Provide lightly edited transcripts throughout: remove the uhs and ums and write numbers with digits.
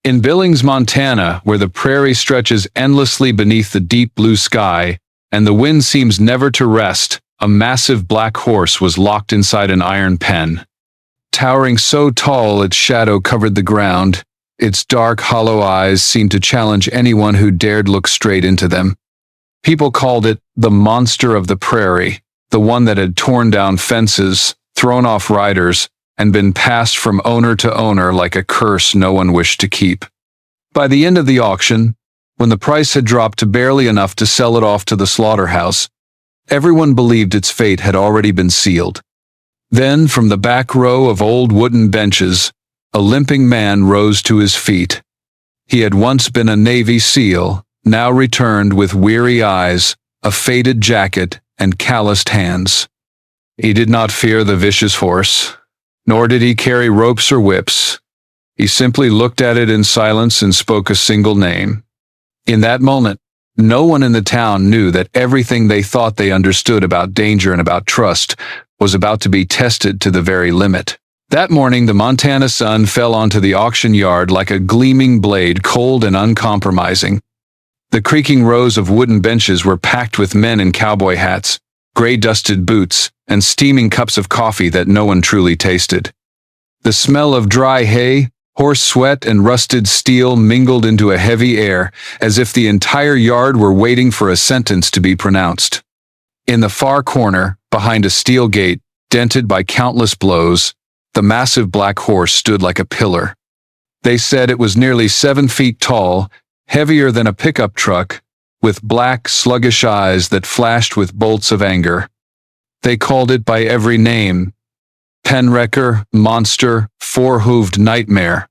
In Billings, Montana, where the prairie stretches endlessly beneath the deep blue sky and the wind seems never to rest, a massive black horse was locked inside an iron pen. Towering so tall its shadow covered the ground, its dark, hollow eyes seemed to challenge anyone who dared look straight into them. People called it the monster of the prairie, the one that had torn down fences, thrown off riders, and been passed from owner to owner like a curse no one wished to keep. By the end of the auction, when the price had dropped to barely enough to sell it off to the slaughterhouse, everyone believed its fate had already been sealed. Then, from the back row of old wooden benches, a limping man rose to his feet. He had once been a Navy SEAL, now returned with weary eyes, a faded jacket, and calloused hands. He did not fear the vicious horse, nor did he carry ropes or whips. He simply looked at it in silence and spoke a single name. In that moment, no one in the town knew that everything they thought they understood about danger and about trust was about to be tested to the very limit. That morning, the Montana sun fell onto the auction yard like a gleaming blade, cold and uncompromising. The creaking rows of wooden benches were packed with men in cowboy hats, gray-dusted boots, and steaming cups of coffee that no one truly tasted. The smell of dry hay, horse sweat, and rusted steel mingled into a heavy air, as if the entire yard were waiting for a sentence to be pronounced. In the far corner, behind a steel gate, dented by countless blows, the massive black horse stood like a pillar. They said it was nearly 7 feet tall, heavier than a pickup truck, with black, sluggish eyes that flashed with bolts of anger. They called it by every name: penwrecker, monster, four-hooved nightmare.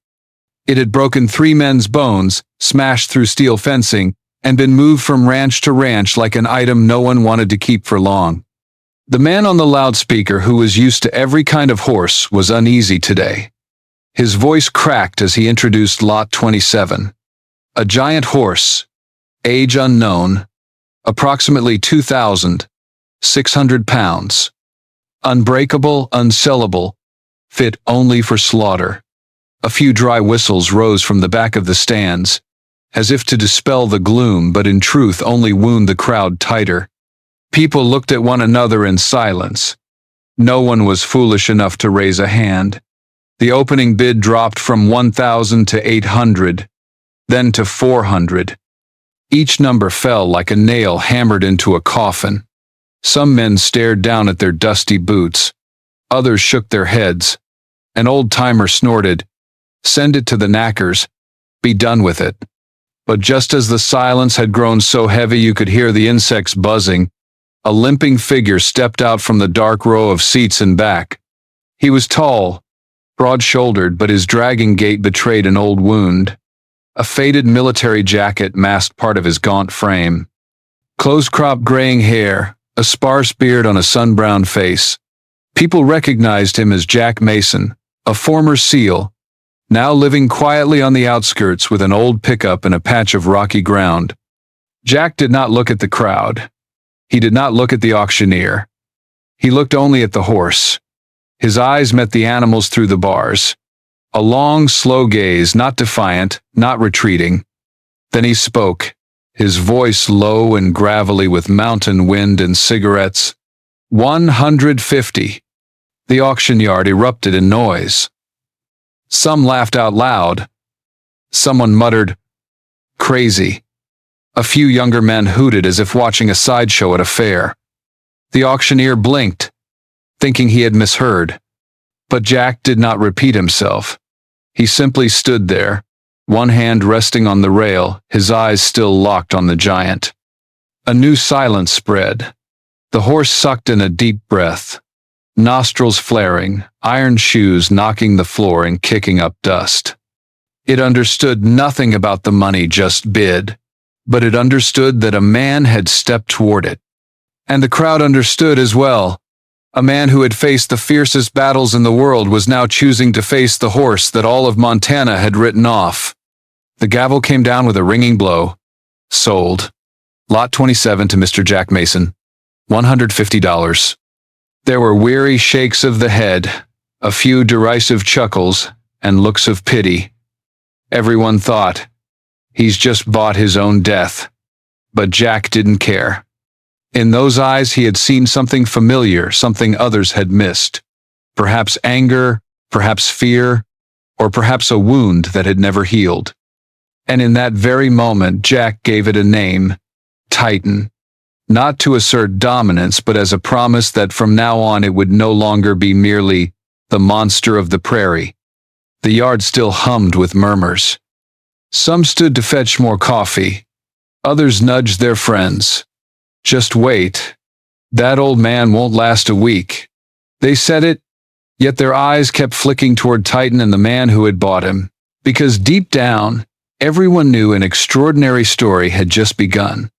It had broken 3 men's bones, smashed through steel fencing, and been moved from ranch to ranch like an item no one wanted to keep for long. The man on the loudspeaker, who was used to every kind of horse, was uneasy today. His voice cracked as he introduced Lot 27. A giant horse, age unknown, approximately 2,600 pounds. Unbreakable, unsellable, fit only for slaughter. A few dry whistles rose from the back of the stands, as if to dispel the gloom, but in truth only wound the crowd tighter. People looked at one another in silence. No one was foolish enough to raise a hand. The opening bid dropped from 1,000 to 800, then to 400. Each number fell like a nail hammered into a coffin. Some men stared down at their dusty boots. Others shook their heads. An old-timer snorted, "Send it to the knackers. Be done with it." But just as the silence had grown so heavy you could hear the insects buzzing, a limping figure stepped out from the dark row of seats and back. He was tall, broad-shouldered, but his dragging gait betrayed an old wound. A faded military jacket masked part of his gaunt frame. Close-cropped graying hair, a sparse beard on a sun-browned face. People recognized him as Jack Mason, a former SEAL, now living quietly on the outskirts with an old pickup in a patch of rocky ground. Jack did not look at the crowd. He did not look at the auctioneer. He looked only at the horse. His eyes met the animals through the bars. A long, slow gaze, not defiant, not retreating. Then he spoke, his voice low and gravelly with mountain wind and cigarettes. 150. The auction yard erupted in noise. Some laughed out loud. Someone muttered, "Crazy." A few younger men hooted as if watching a sideshow at a fair. The auctioneer blinked, thinking he had misheard. But Jack did not repeat himself. He simply stood there, one hand resting on the rail, his eyes still locked on the giant. A new silence spread. The horse sucked in a deep breath, nostrils flaring, iron shoes knocking the floor and kicking up dust. It understood nothing about the money just bid, but it understood that a man had stepped toward it. And the crowd understood as well. A man who had faced the fiercest battles in the world was now choosing to face the horse that all of Montana had written off. The gavel came down with a ringing blow. Sold. Lot 27 to Mr. Jack Mason. $150. There were weary shakes of the head, a few derisive chuckles, and looks of pity. Everyone thought, he's just bought his own death. But Jack didn't care. In those eyes he had seen something familiar, something others had missed. Perhaps anger, perhaps fear, or perhaps a wound that had never healed. And in that very moment, Jack gave it a name, Titan. Not to assert dominance, but as a promise that from now on it would no longer be merely the monster of the prairie. The yard still hummed with murmurs. Some stood to fetch more coffee. Others nudged their friends. Just wait. That old man won't last a week. They said it, yet their eyes kept flicking toward Titan and the man who had bought him, because deep down, everyone knew an extraordinary story had just begun.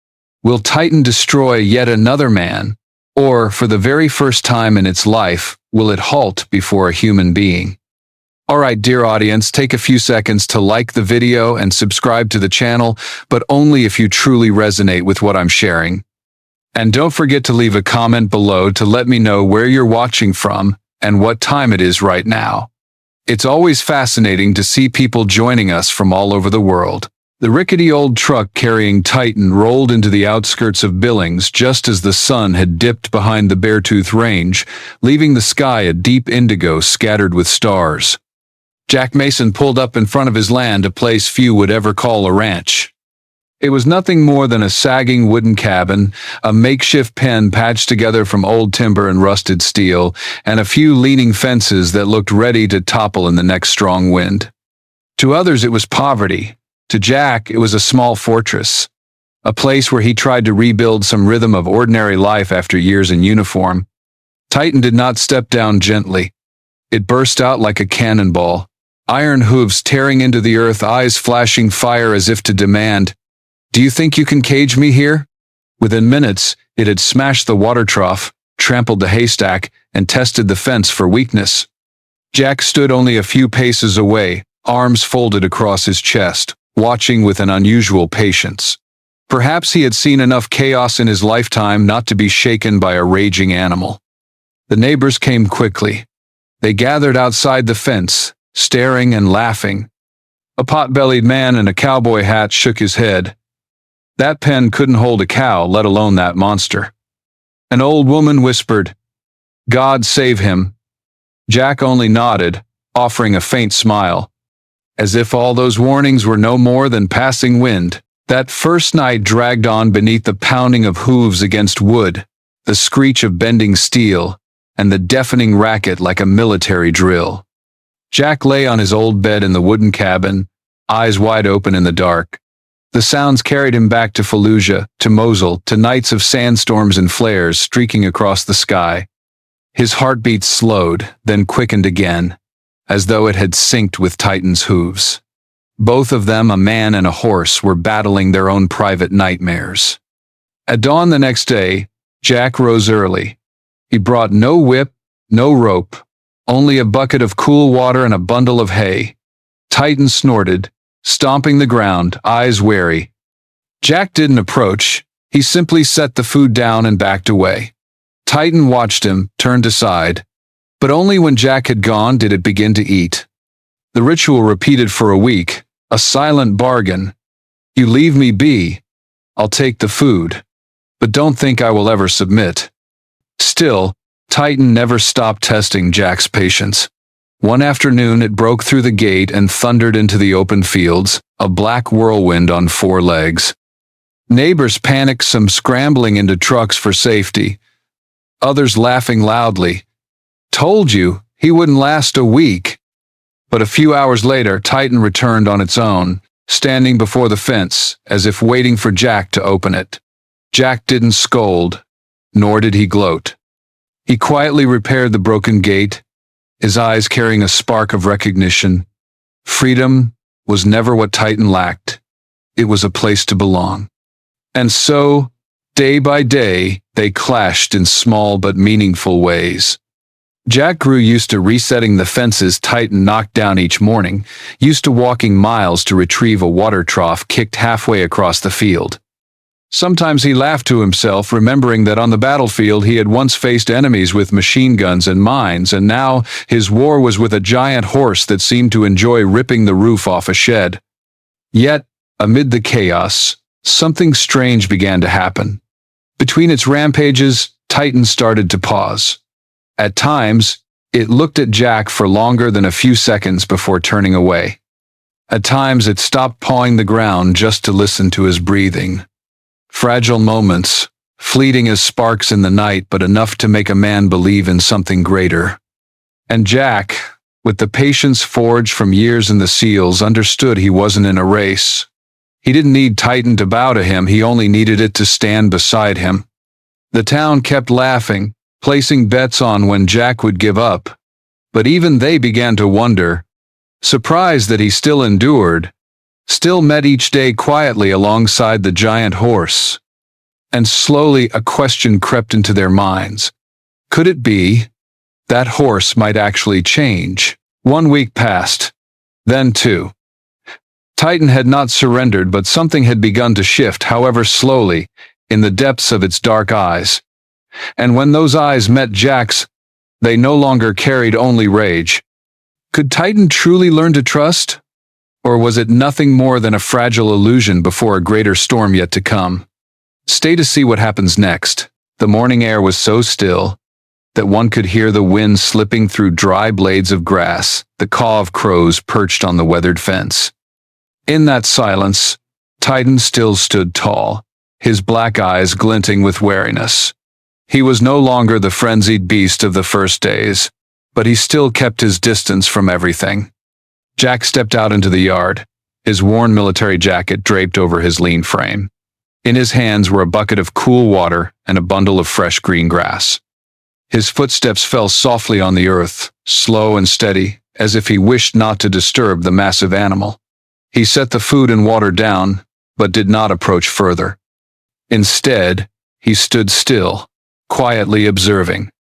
Will Titan destroy yet another man, or, for the very first time in its life, will it halt before a human being? Alright, dear audience, take a few seconds to like the video and subscribe to the channel, but only if you truly resonate with what I'm sharing. And don't forget to leave a comment below to let me know where you're watching from and what time it is right now. It's always fascinating to see people joining us from all over the world. The rickety old truck carrying Titan rolled into the outskirts of Billings just as the sun had dipped behind the Beartooth Range, leaving the sky a deep indigo scattered with stars. Jack Mason pulled up in front of his land, a place few would ever call a ranch. It was nothing more than a sagging wooden cabin, a makeshift pen patched together from old timber and rusted steel, and a few leaning fences that looked ready to topple in the next strong wind. To others it was poverty. To Jack it was a small fortress, a place where he tried to rebuild some rhythm of ordinary life after years in uniform. Titan did not step down gently. It burst out like a cannonball, iron hooves tearing into the earth, eyes flashing fire as if to demand, "Do you think you can cage me here?" Within minutes, it had smashed the water trough, trampled the haystack, and tested the fence for weakness. Jack stood only a few paces away, arms folded across his chest, watching with an unusual patience. Perhaps he had seen enough chaos in his lifetime not to be shaken by a raging animal. The neighbors came quickly. They gathered outside the fence, staring and laughing. A pot-bellied man in a cowboy hat shook his head. That pen couldn't hold a cow, let alone that monster. An old woman whispered, "God save him." Jack only nodded, offering a faint smile. As if all those warnings were no more than passing wind, that first night dragged on beneath the pounding of hooves against wood, the screech of bending steel, and the deafening racket like a military drill. Jack lay on his old bed in the wooden cabin, eyes wide open in the dark. The sounds carried him back to Fallujah, to Mosul, to nights of sandstorms and flares streaking across the sky. His heartbeat slowed, then quickened again, as though it had synced with Titan's hooves. Both of them, a man and a horse, were battling their own private nightmares. At dawn the next day, Jack rose early. He brought no whip, no rope, only a bucket of cool water and a bundle of hay. Titan snorted, stomping the ground, eyes wary. Jack didn't approach. He simply set the food down and backed away. Titan watched him, turned aside. But only when Jack had gone did it begin to eat. The ritual repeated for a week, a silent bargain. "You leave me be, I'll take the food. But don't think I will ever submit." Still, Titan never stopped testing Jack's patience. One afternoon it broke through the gate and thundered into the open fields, a black whirlwind on four legs. Neighbors panicked, some scrambling into trucks for safety. Others laughing loudly. "Told you, he wouldn't last a week." But a few hours later, Titan returned on its own, standing before the fence, as if waiting for Jack to open it. Jack didn't scold, nor did he gloat. He quietly repaired the broken gate, his eyes carrying a spark of recognition. Freedom was never what Titan lacked. It was a place to belong. And so, day by day, they clashed in small but meaningful ways. Jack grew used to resetting the fences Titan knocked down each morning, used to walking miles to retrieve a water trough kicked halfway across the field. Sometimes he laughed to himself, remembering that on the battlefield he had once faced enemies with machine guns and mines, and now his war was with a giant horse that seemed to enjoy ripping the roof off a shed. Yet, amid the chaos, something strange began to happen. Between its rampages, Titan started to pause. At times, it looked at Jack for longer than a few seconds before turning away. At times, it stopped pawing the ground just to listen to his breathing. Fragile moments, fleeting as sparks in the night, but enough to make a man believe in something greater. And Jack, with the patience forged from years in the seals, understood he wasn't in a race. He didn't need Titan to bow to him, he only needed it to stand beside him. The town kept laughing, placing bets on when Jack would give up. But even they began to wonder, surprised that he still endured, still met each day quietly alongside the giant horse. And slowly a question crept into their minds. Could it be that horse might actually change? 1 week passed, then 2. Titan had not surrendered, but something had begun to shift, however slowly, in the depths of its dark eyes. And when those eyes met Jack's, they no longer carried only rage. Could Titan truly learn to trust? Or was it nothing more than a fragile illusion before a greater storm yet to come? Stay to see what happens next. The morning air was so still that one could hear the wind slipping through dry blades of grass, the caw of crows perched on the weathered fence. In that silence, Titan still stood tall, his black eyes glinting with wariness. He was no longer the frenzied beast of the first days, but he still kept his distance from everything. Jack stepped out into the yard, his worn military jacket draped over his lean frame. In his hands were a bucket of cool water and a bundle of fresh green grass. His footsteps fell softly on the earth, slow and steady, as if he wished not to disturb the massive animal. He set the food and water down, but did not approach further. Instead, he stood still, quietly observing.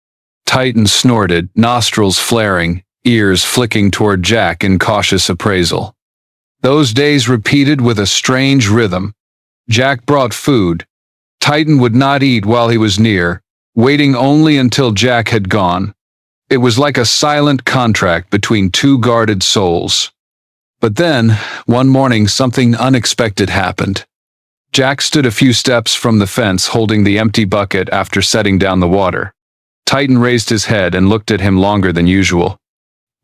Titan snorted, nostrils flaring, ears flicking toward Jack in cautious appraisal. Those days repeated with a strange rhythm. Jack brought food. Titan would not eat while he was near, waiting only until Jack had gone. It was like a silent contract between two guarded souls. But then, one morning, something unexpected happened. Jack stood a few steps from the fence holding the empty bucket after setting down the water. Titan raised his head and looked at him longer than usual.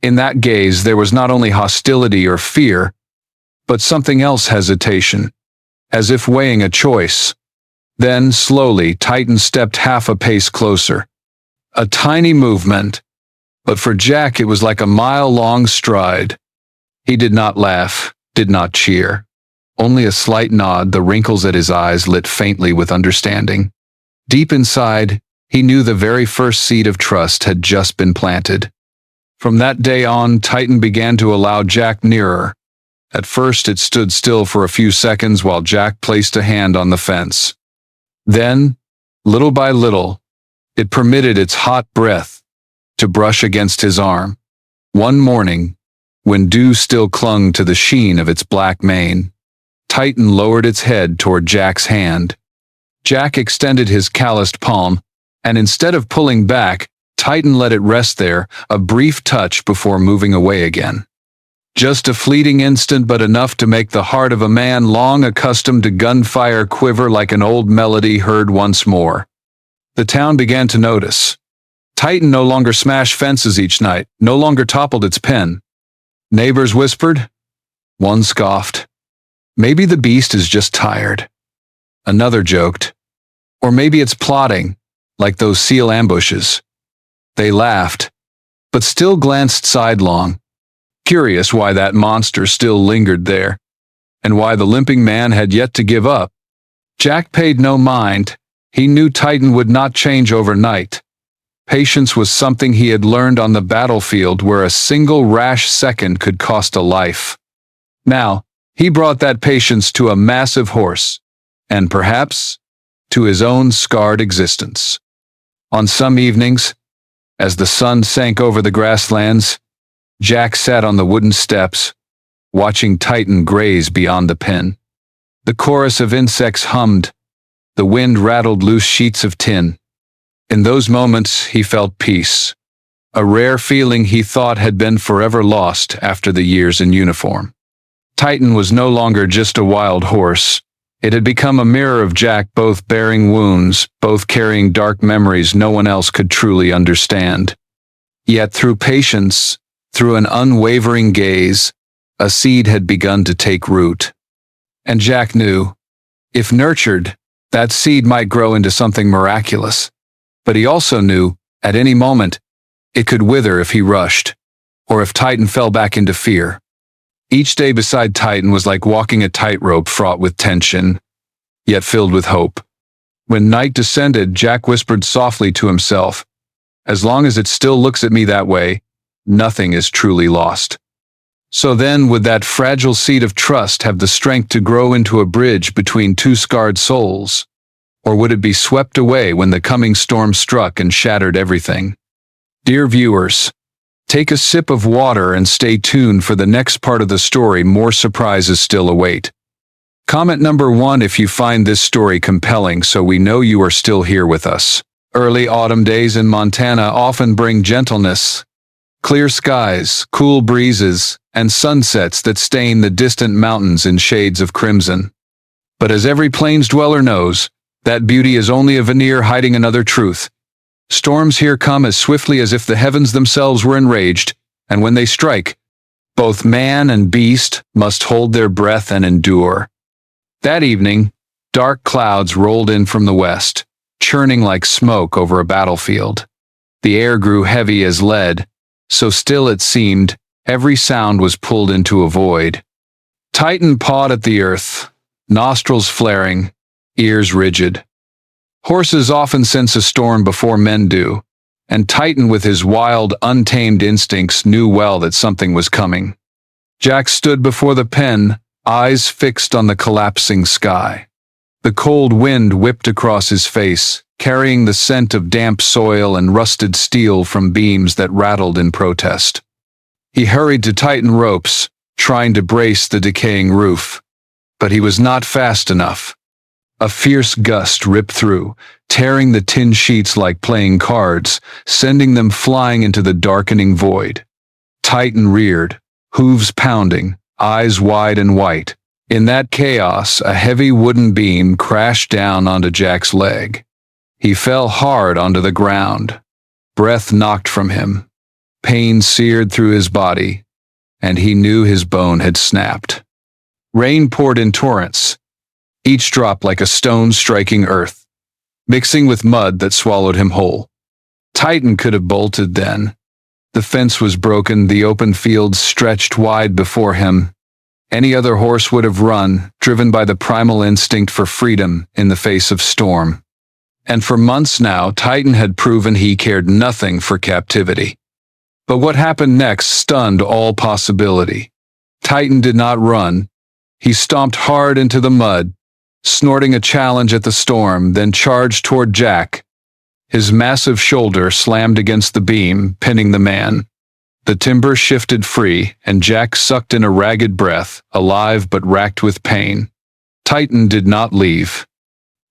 In that gaze there was not only hostility or fear, but something else, hesitation, as if weighing a choice. Then, slowly, Titan stepped half a pace closer. A tiny movement, but for Jack it was like a mile-long stride. He did not laugh, did not cheer. Only a slight nod, the wrinkles at his eyes lit faintly with understanding. Deep inside, he knew the very first seed of trust had just been planted. From that day on, Titan began to allow Jack nearer. At first it stood still for a few seconds while Jack placed a hand on the fence. Then, little by little, it permitted its hot breath to brush against his arm. One morning, when dew still clung to the sheen of its black mane, Titan lowered its head toward Jack's hand. Jack extended his calloused palm, and instead of pulling back, Titan let it rest there, a brief touch before moving away again. Just a fleeting instant, but enough to make the heart of a man long accustomed to gunfire quiver like an old melody heard once more. The town began to notice. Titan no longer smashed fences each night, no longer toppled its pen. Neighbors whispered. One scoffed. Maybe the beast is just tired. Another joked. Or maybe it's plotting, like those seal ambushes. They laughed, but still glanced sidelong, curious why that monster still lingered there, and why the limping man had yet to give up. Jack paid no mind. He knew Titan would not change overnight. Patience was something he had learned on the battlefield, where a single rash second could cost a life. Now, he brought that patience to a massive horse, and perhaps to his own scarred existence. On some evenings, as the sun sank over the grasslands, Jack sat on the wooden steps, watching Titan graze beyond the pen. The chorus of insects hummed, the wind rattled loose sheets of tin. In those moments he felt peace, a rare feeling he thought had been forever lost after the years in uniform. Titan was no longer just a wild horse. It had become a mirror of Jack, both bearing wounds, both carrying dark memories no one else could truly understand. Yet through patience, through an unwavering gaze, a seed had begun to take root. And Jack knew, if nurtured, that seed might grow into something miraculous. But he also knew, at any moment, it could wither if he rushed, or if Titan fell back into fear. Each day beside Titan was like walking a tightrope fraught with tension, yet filled with hope. When night descended, Jack whispered softly to himself, "As long as it still looks at me that way, nothing is truly lost." So then, would that fragile seed of trust have the strength to grow into a bridge between two scarred souls? Or would it be swept away when the coming storm struck and shattered everything? Dear viewers, take a sip of water and stay tuned for the next part of the story. More surprises still await. Comment number 1 if you find this story compelling, so we know you are still here with us. Early autumn days in Montana often bring gentleness, clear skies, cool breezes, and sunsets that stain the distant mountains in shades of crimson. But as every plains dweller knows, that beauty is only a veneer hiding another truth. Storms here come as swiftly as if the heavens themselves were enraged, and when they strike, both man and beast must hold their breath and endure. That evening, dark clouds rolled in from the west, churning like smoke over a battlefield. The air grew heavy as lead, so still it seemed, every sound was pulled into a void. Titan pawed at the earth, nostrils flaring, ears rigid. Horses often sense a storm before men do, and Titan, with his wild, untamed instincts, knew well that something was coming. Jack stood before the pen, eyes fixed on the collapsing sky. The cold wind whipped across his face, carrying the scent of damp soil and rusted steel from beams that rattled in protest. He hurried to tighten ropes, trying to brace the decaying roof. But he was not fast enough. A fierce gust ripped through, tearing the tin sheets like playing cards, sending them flying into the darkening void. Titan reared, hooves pounding, eyes wide and white. In that chaos, a heavy wooden beam crashed down onto Jack's leg. He fell hard onto the ground. Breath knocked from him. Pain seared through his body, and he knew his bone had snapped. Rain poured in torrents, each drop like a stone striking earth, mixing with mud that swallowed him whole. Titan could have bolted then. The fence was broken, the open fields stretched wide before him. Any other horse would have run, driven by the primal instinct for freedom in the face of storm. And for months now, Titan had proven he cared nothing for captivity. But what happened next stunned all possibility. Titan did not run. He stomped hard into the mud, snorting a challenge at the storm, then charged toward Jack. His massive shoulder slammed against the beam, pinning the man. The timber shifted free, and Jack sucked in a ragged breath, alive but racked with pain. Titan did not leave.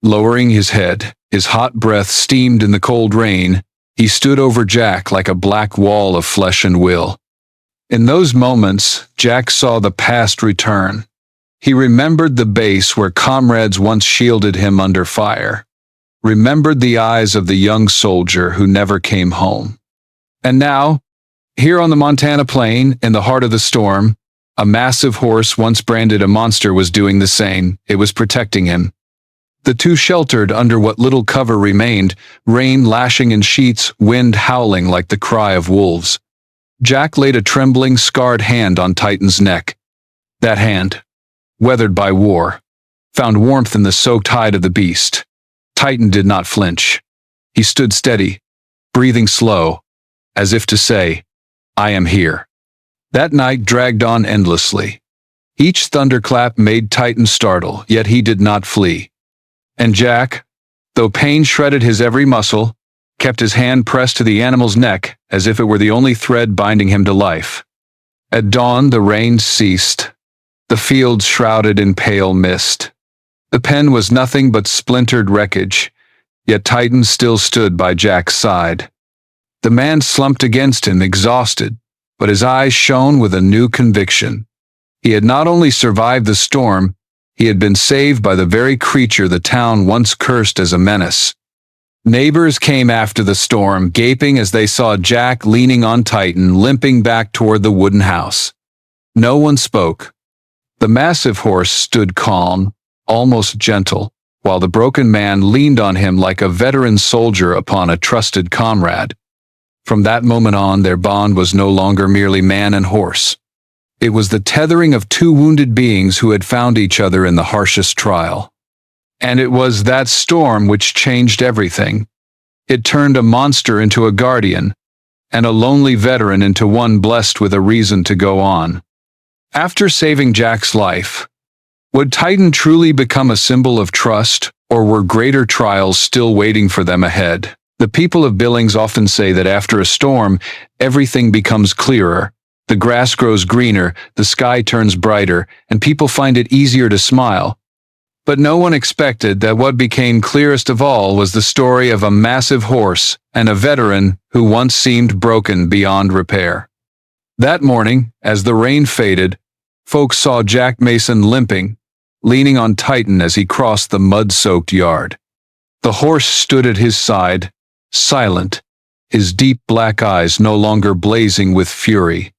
Lowering his head, his hot breath steamed in the cold rain, he stood over Jack like a black wall of flesh and will. In those moments, Jack saw the past return. He remembered the base where comrades once shielded him under fire. Remembered the eyes of the young soldier who never came home. And now, here on the Montana plain, in the heart of the storm, a massive horse once branded a monster was doing the same. It was protecting him. The two sheltered under what little cover remained, rain lashing in sheets, wind howling like the cry of wolves. Jack laid a trembling, scarred hand on Titan's neck. That hand, weathered by war, found warmth in the soaked hide of the beast. Titan did not flinch. He stood steady, breathing slow, as if to say, "I am here." That night dragged on endlessly. Each thunderclap made Titan startle, yet he did not flee. And Jack, though pain shredded his every muscle, kept his hand pressed to the animal's neck as if it were the only thread binding him to life. At dawn, the rain ceased. The fields shrouded in pale mist. The pen was nothing but splintered wreckage, yet Titan still stood by Jack's side. The man slumped against him, exhausted, but his eyes shone with a new conviction. He had not only survived the storm, he had been saved by the very creature the town once cursed as a menace. Neighbors came after the storm, gaping as they saw Jack leaning on Titan, limping back toward the wooden house. No one spoke. The massive horse stood calm, almost gentle, while the broken man leaned on him like a veteran soldier upon a trusted comrade. From that moment on, their bond was no longer merely man and horse. It was the tethering of two wounded beings who had found each other in the harshest trial. And it was that storm which changed everything. It turned a monster into a guardian, and a lonely veteran into one blessed with a reason to go on. After saving Jack's life, would Titan truly become a symbol of trust, or were greater trials still waiting for them ahead? The people of Billings often say that after a storm, everything becomes clearer. The grass grows greener, the sky turns brighter, and people find it easier to smile. But no one expected that what became clearest of all was the story of a massive horse and a veteran who once seemed broken beyond repair. That morning, as the rain faded, folks saw Jack Mason limping, leaning on Titan as he crossed the mud-soaked yard. The horse stood at his side, silent, his deep black eyes no longer blazing with fury.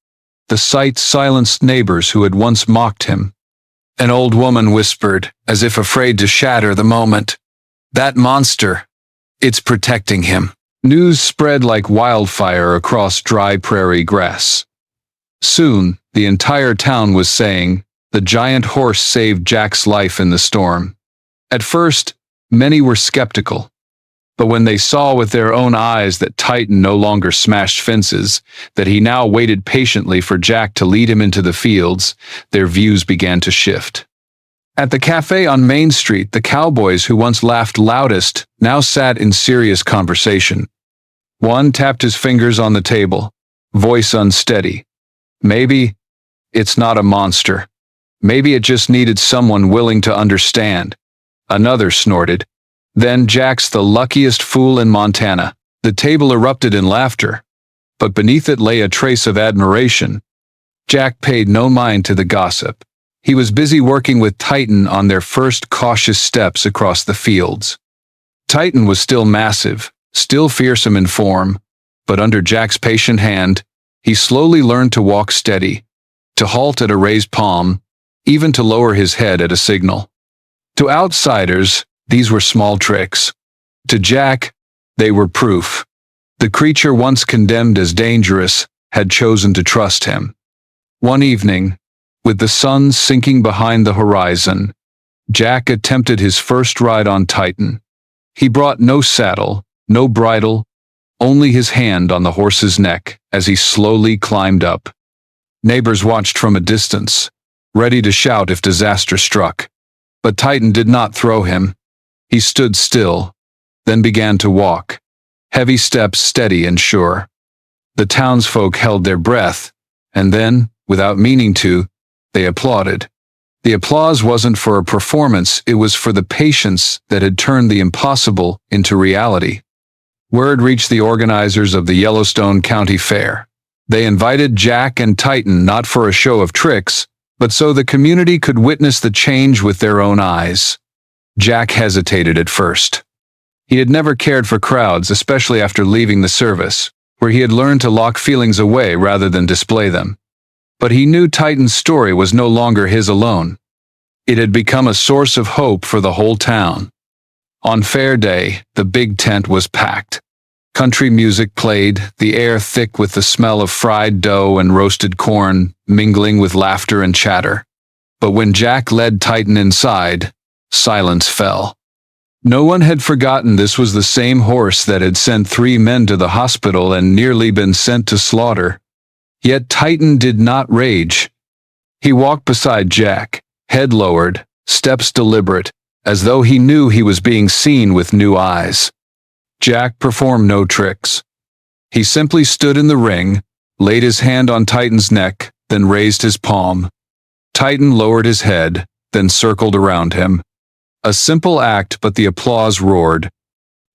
The sight silenced neighbors who had once mocked him. An old woman whispered, as if afraid to shatter the moment, "That monster, it's protecting him." News spread like wildfire across dry prairie grass. Soon, the entire town was saying, "The giant horse saved Jack's life in the storm." At first, many were skeptical. But when they saw with their own eyes that Titan no longer smashed fences, that he now waited patiently for Jack to lead him into the fields, their views began to shift. At the cafe on Main Street, the cowboys who once laughed loudest now sat in serious conversation. One tapped his fingers on the table, voice unsteady. "Maybe it's not a monster. Maybe it just needed someone willing to understand." Another snorted, "Then Jack's the luckiest fool in Montana." The table erupted in laughter, but beneath it lay a trace of admiration. Jack paid no mind to the gossip. He was busy working with Titan on their first cautious steps across the fields. Titan was still massive, still fearsome in form, but under Jack's patient hand, he slowly learned to walk steady, to halt at a raised palm, even to lower his head at a signal. To outsiders, these were small tricks. To Jack, they were proof. The creature once condemned as dangerous had chosen to trust him. One evening, with the sun sinking behind the horizon, Jack attempted his first ride on Titan. He brought no saddle, no bridle, only his hand on the horse's neck as he slowly climbed up. Neighbors watched from a distance, ready to shout if disaster struck. But Titan did not throw him. He stood still, then began to walk, heavy steps steady and sure. The townsfolk held their breath, and then, without meaning to, they applauded. The applause wasn't for a performance, it was for the patience that had turned the impossible into reality. Word reached the organizers of the Yellowstone County Fair. They invited Jack and Titan not for a show of tricks, but so the community could witness the change with their own eyes. Jack hesitated at first. He had never cared for crowds, especially after leaving the service, where he had learned to lock feelings away rather than display them. But he knew Titan's story was no longer his alone. It had become a source of hope for the whole town. On fair day, the big tent was packed. Country music played, the air thick with the smell of fried dough and roasted corn, mingling with laughter and chatter. But when Jack led Titan inside, silence fell. No one had forgotten this was the same horse that had sent 3 men to the hospital and nearly been sent to slaughter. Yet Titan did not rage. He walked beside Jack, head lowered, steps deliberate, as though he knew he was being seen with new eyes. Jack performed no tricks. He simply stood in the ring, laid his hand on Titan's neck, then raised his palm. Titan lowered his head, then circled around him. A simple act, but the applause roared.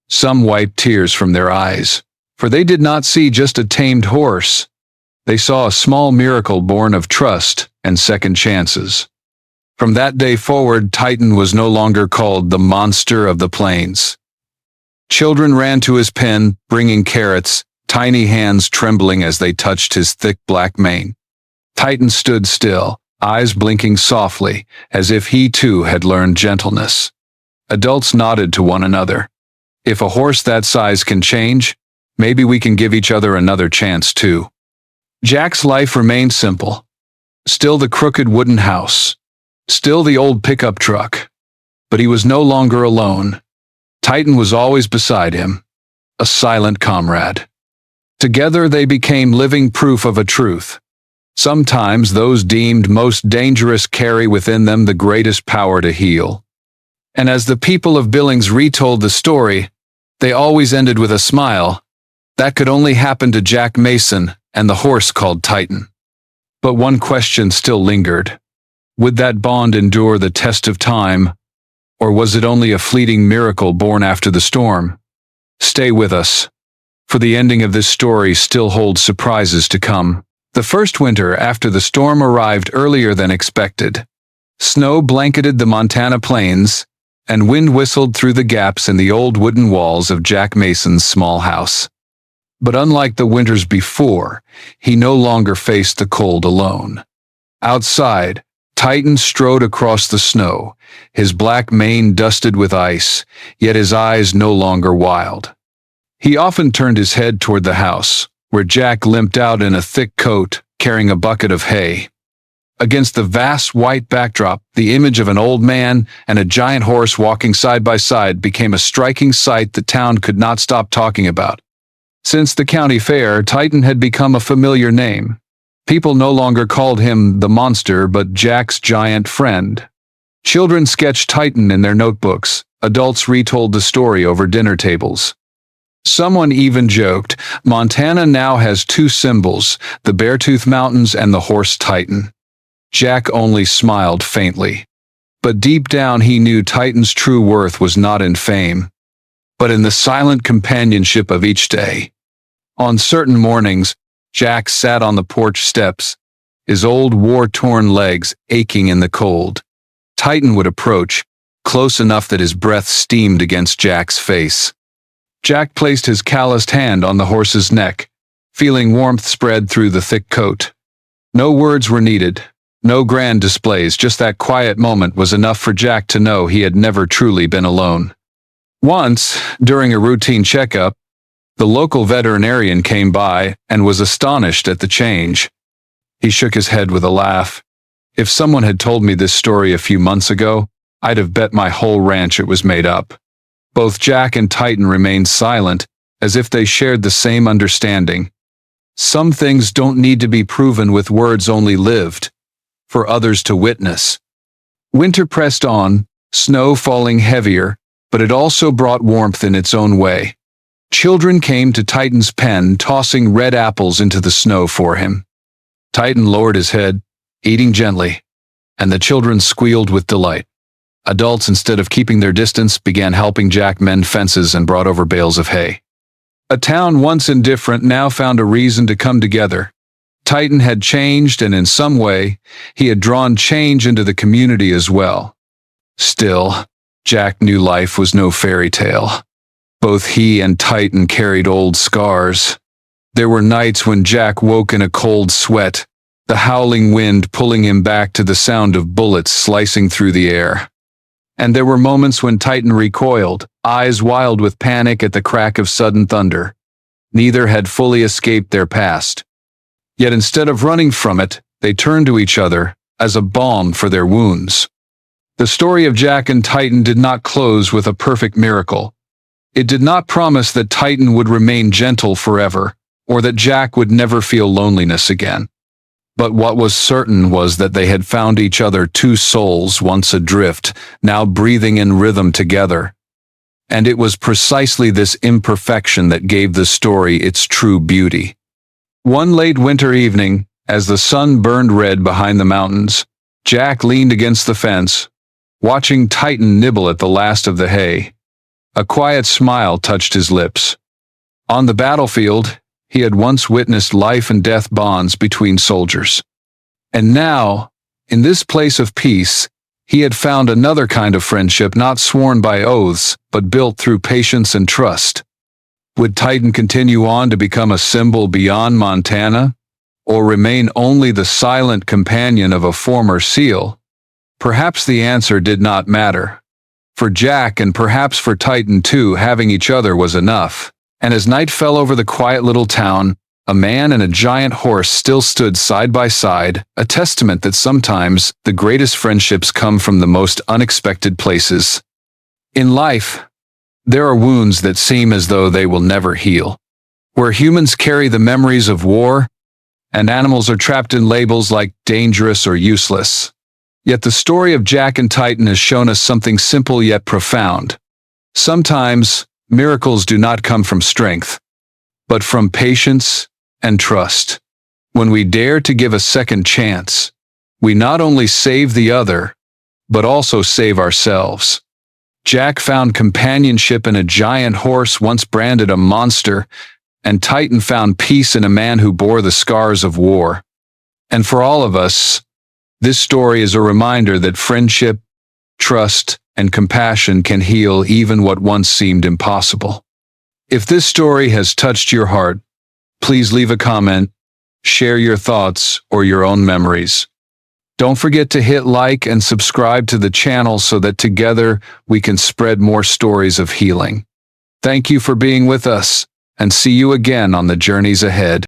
Some wiped tears from their eyes, for they did not see just a tamed horse. They saw a small miracle born of trust and second chances. From that day forward, Titan was no longer called the monster of the plains. Children ran to his pen, bringing carrots, tiny hands trembling as they touched his thick black mane. Titan stood still, eyes blinking softly, as if he too had learned gentleness. Adults nodded to one another. If a horse that size can change, maybe we can give each other another chance too. Jack's life remained simple. Still the crooked wooden house. Still the old pickup truck. But he was no longer alone. Titan was always beside him, a silent comrade. Together they became living proof of a truth. Sometimes those deemed most dangerous carry within them the greatest power to heal. And as the people of Billings retold the story, they always ended with a smile. That could only happen to Jack Mason and the horse called Titan. But one question still lingered. Would that bond endure the test of time, or was it only a fleeting miracle born after the storm? Stay with us, for the ending of this story still holds surprises to come. The first winter after the storm arrived earlier than expected. Snow blanketed the Montana plains, and wind whistled through the gaps in the old wooden walls of Jack Mason's small house. But unlike the winters before, he no longer faced the cold alone. Outside, Titan strode across the snow, his black mane dusted with ice, yet his eyes no longer wild. He often turned his head toward the house, where Jack limped out in a thick coat, carrying a bucket of hay. Against the vast white backdrop, the image of an old man and a giant horse walking side by side became a striking sight the town could not stop talking about. Since the county fair, Titan had become a familiar name. People no longer called him the monster, but Jack's giant friend. Children sketched Titan in their notebooks. Adults retold the story over dinner tables. Someone even joked, Montana now has two symbols, the Beartooth Mountains and the horse Titan. Jack only smiled faintly. But deep down he knew Titan's true worth was not in fame, but in the silent companionship of each day. On certain mornings, Jack sat on the porch steps, his old war-torn legs aching in the cold. Titan would approach, close enough that his breath steamed against Jack's face. Jack placed his calloused hand on the horse's neck, feeling warmth spread through the thick coat. No words were needed, no grand displays, just that quiet moment was enough for Jack to know he had never truly been alone. Once, during a routine checkup, the local veterinarian came by and was astonished at the change. He shook his head with a laugh. If someone had told me this story a few months ago, I'd have bet my whole ranch it was made up. Both Jack and Titan remained silent, as if they shared the same understanding. Some things don't need to be proven with words only lived, for others to witness. Winter pressed on, snow falling heavier, but it also brought warmth in its own way. Children came to Titan's pen, tossing red apples into the snow for him. Titan lowered his head, eating gently, and the children squealed with delight. Adults, instead of keeping their distance, began helping Jack mend fences and brought over bales of hay. A town once indifferent now found a reason to come together. Titan had changed, and in some way, he had drawn change into the community as well. Still, Jack knew life was no fairy tale. Both he and Titan carried old scars. There were nights when Jack woke in a cold sweat, the howling wind pulling him back to the sound of bullets slicing through the air. And there were moments when Titan recoiled, eyes wild with panic at the crack of sudden thunder. Neither had fully escaped their past. Yet instead of running from it, they turned to each other as a balm for their wounds. The story of Jack and Titan did not close with a perfect miracle. It did not promise that Titan would remain gentle forever, or that Jack would never feel loneliness again. But what was certain was that they had found each other, two souls once adrift, now breathing in rhythm together. And it was precisely this imperfection that gave the story its true beauty. One late winter evening, as the sun burned red behind the mountains, Jack leaned against the fence, watching Titan nibble at the last of the hay. A quiet smile touched his lips. On the battlefield, he had once witnessed life and death bonds between soldiers. And now, In this place of peace, he had found another kind of friendship not sworn by oaths, but built through patience and trust. Would Titan continue on to become a symbol beyond Montana, or remain only the silent companion of a former SEAL? Perhaps the answer did not matter. For Jack, and perhaps for Titan too, having each other was enough. And as night fell over the quiet little town, a man and a giant horse still stood side by side, a testament that sometimes the greatest friendships come from the most unexpected places. In life, there are wounds that seem as though they will never heal, where humans carry the memories of war, and animals are trapped in labels like dangerous or useless. Yet the story of Jack and Titan has shown us something simple yet profound. Sometimes, miracles do not come from strength, but from patience and trust. When we dare to give a second chance, we not only save the other, but also save ourselves. Jack found companionship in a giant horse once branded a monster, and Titan found peace in a man who bore the scars of war. And for all of us, this story is a reminder that friendship, trust, and compassion can heal even what once seemed impossible. If this story has touched your heart, please leave a comment, share your thoughts or your own memories. Don't forget to hit like and subscribe to the channel so that together we can spread more stories of healing. Thank you for being with us, and see you again on the journeys ahead.